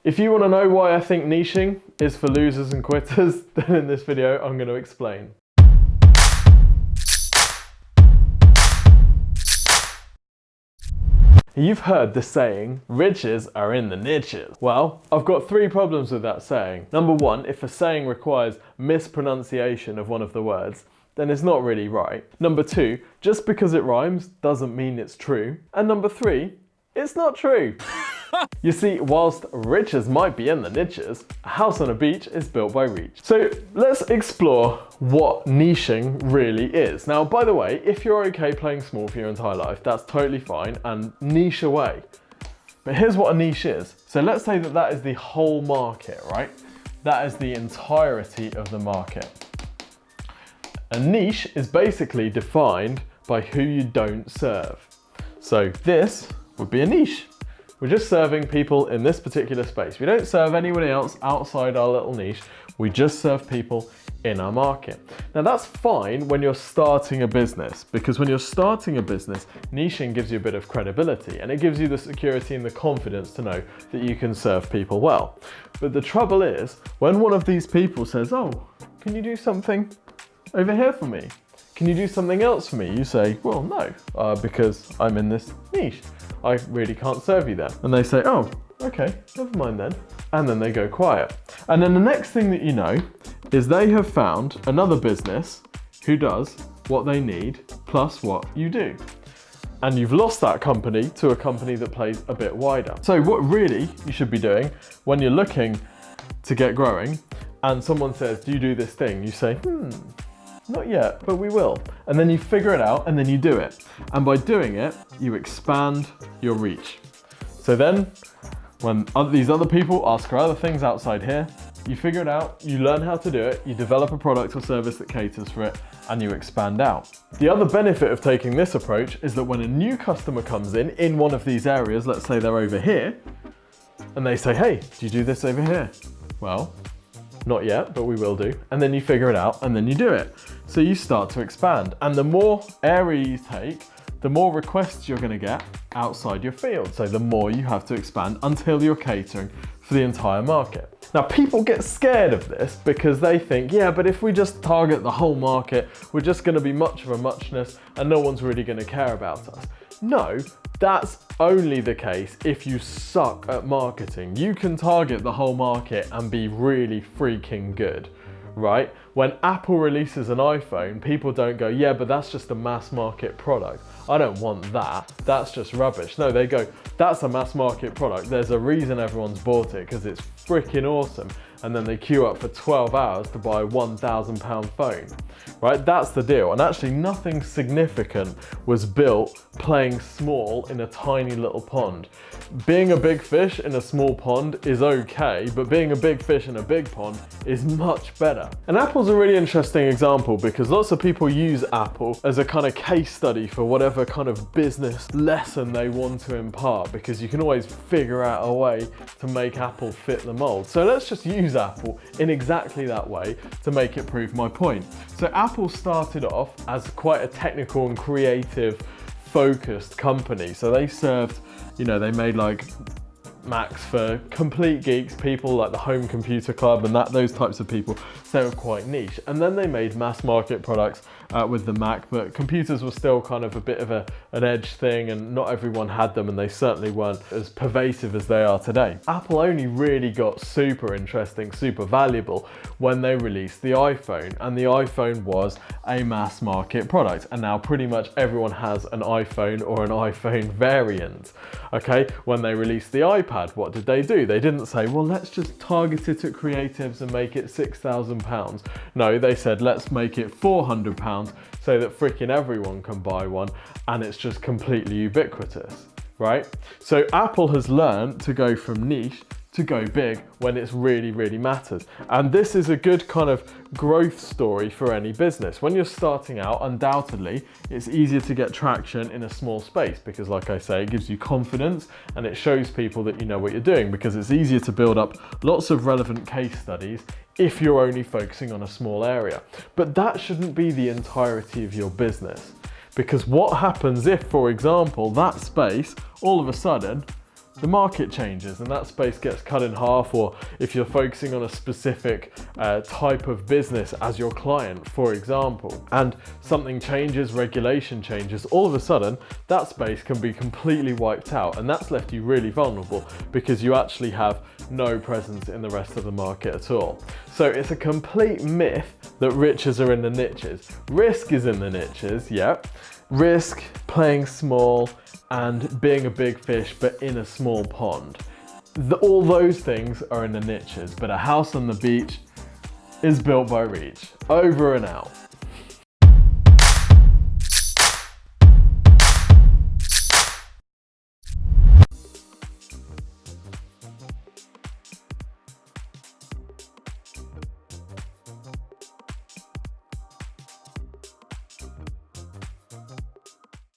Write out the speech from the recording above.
If you want to know why I think niching is for losers and quitters, then in this video I'm going to explain. You've heard the saying, riches are in the niches. Well, I've got 3 problems with that saying. Number 1, if a saying requires mispronunciation of one of the words, then it's not really right. Number 2, just because it rhymes doesn't mean it's true. And number 3, it's not true. You see, whilst riches might be in the niches, a house on a beach is built by Reach. So let's explore what niching really is. Now, by the way, if you're okay playing small for your entire life, that's totally fine, and niche away. But here's what a niche is. So let's say that that is the whole market, right? That is the entirety of the market. A niche is basically defined by who you don't serve. So this would be a niche. We're just serving people in this particular space. We don't serve anybody else outside our little niche. We just serve people in our market. Now that's fine when you're starting a business, because when you're starting a business, niching gives you a bit of credibility and it gives you the security and the confidence to know that you can serve people well. But the trouble is, when one of these people says, oh, can you do something over here for me? Can you do something else for me? You say, well, no, because I'm in this niche. I really can't serve you there. And they say, oh, okay, never mind then. And then they go quiet. And then the next thing that you know is they have found another business who does what they need plus what you do. And you've lost that company to a company that plays a bit wider. So what really you should be doing when you're looking to get growing and someone says, do you do this thing? You say, not yet, but we will. And then you figure it out and then you do it. And by doing it, you expand your reach. So then when these other people ask for other things outside here, you figure it out, you learn how to do it, you develop a product or service that caters for it, and you expand out. The other benefit of taking this approach is that when a new customer comes in one of these areas, let's say they're over here, and they say, hey, do you do this over here? Well, not yet, but we will do. And then you figure it out and then you do it. So you start to expand. And the more area you take, the more requests you're gonna get outside your field. So the more you have to expand until you're catering for the entire market. Now people get scared of this because they think, yeah, but if we just target the whole market, we're just gonna be much of a muchness and no one's really gonna care about us. No, that's only the case if you suck at marketing. You can target the whole market and be really freaking good, right? When Apple releases an iPhone, people don't go, yeah, but that's just a mass market product. I don't want that. That's just rubbish. No, they go, that's a mass market product. There's a reason everyone's bought it because it's freaking awesome. And then they queue up for 12 hours to buy a £1,000 phone, right? That's the deal. And actually nothing significant was built playing small in a tiny little pond. Being a big fish in a small pond is okay, but being a big fish in a big pond is much better. And Apple's a really interesting example because lots of people use Apple as a kind of case study for whatever kind of business lesson they want to impart, because you can always figure out a way to make Apple fit the mold. So let's just use Apple in exactly that way to make it prove my point. So Apple started off as quite a technical and creative focused company. So they served, you know, they made like Macs for complete geeks, people like the Home Computer Club and those types of people. So they were quite niche. And then they made mass market products with the Mac, but computers were still kind of a bit of an edge thing and not everyone had them, and they certainly weren't as pervasive as they are today. Apple only really got super interesting, super valuable when they released the iPhone, and the iPhone was a mass market product, and now pretty much everyone has an iPhone or an iPhone variant. Okay, when they released the iPad, what did they do? They didn't say, well, let's just target it at creatives and make it £6,000. No, they said, let's make it £400 so that freaking everyone can buy one, and it's just completely ubiquitous, right? So Apple has learned to go from niche to go big when it's really, really matters. And this is a good kind of growth story for any business. When you're starting out, undoubtedly, it's easier to get traction in a small space because, like I say, it gives you confidence and it shows people that you know what you're doing, because it's easier to build up lots of relevant case studies if you're only focusing on a small area. But that shouldn't be the entirety of your business, because what happens if, for example, that space all of a sudden the market changes and that space gets cut in half, or if you're focusing on a specific type of business as your client, for example, and something changes, regulation changes, all of a sudden that space can be completely wiped out, and that's left you really vulnerable because you actually have no presence in the rest of the market at all. So it's a complete myth that riches are in the niches. Risk is in the niches, yeah. Risk, playing small, and being a big fish but in a small pond. All those things are in the niches, but a house on the beach is built by Reach. Over and out.